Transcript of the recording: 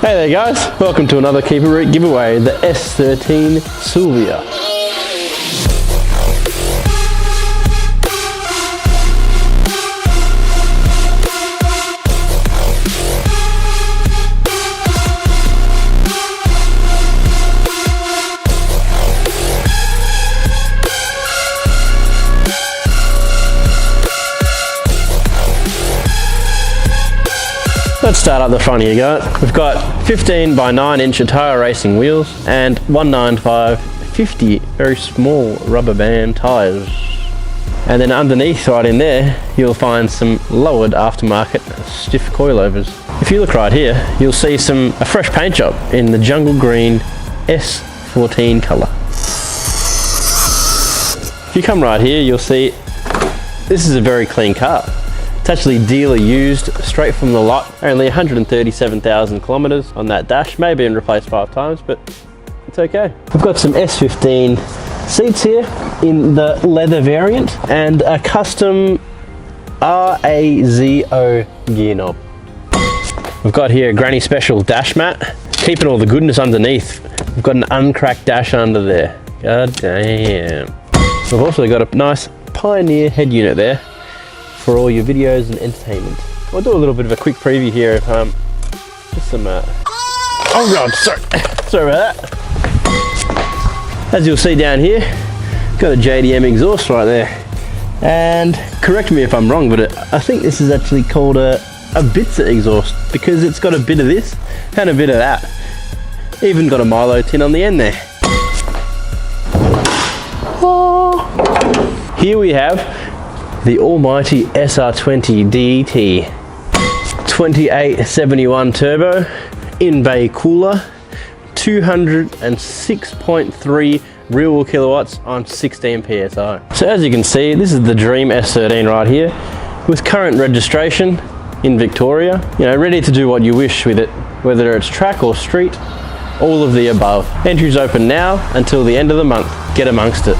Hey there guys, welcome to another Keep It Reet giveaway, the S13 Silvia. Let's start up the front here, guys. We've got 15 by 9 inch Atara racing wheels and 195/50 very small rubber band tyres. And then underneath, right in there, you'll find some lowered aftermarket stiff coilovers. If you look right here, you'll see a fresh paint job in the jungle green S14 colour. If you come right here, you'll see this is a very clean car. It's actually dealer used, straight from the lot. Only 137,000 kilometers on that dash. Maybe been replaced 5 times, but it's okay. We've got some S15 seats here in the leather variant and a custom RAZO gear knob. We've got here a granny special dash mat, keeping all the goodness underneath. We've got an uncracked dash under there. God damn. We've also got a nice Pioneer head unit there for all your videos and entertainment. I'll do a little bit of a quick preview here of just some oh god, sorry about that. As you'll see down here, got a JDM exhaust right there, and correct me if I'm wrong, but I think this is actually called a Bitzer exhaust because it's got a bit of this and a bit of that. Even got a Milo tin on the end there. Oh. Here we have the almighty SR20 DET 2871 turbo in Bay cooler, 206.3 real world kilowatts on 16 psi. So as you can see, this is the dream S13 right here with current registration in Victoria. You know, ready to do what you wish with it, whether it's track or street, all of the above. Entries open now until the end of the month. Get amongst it.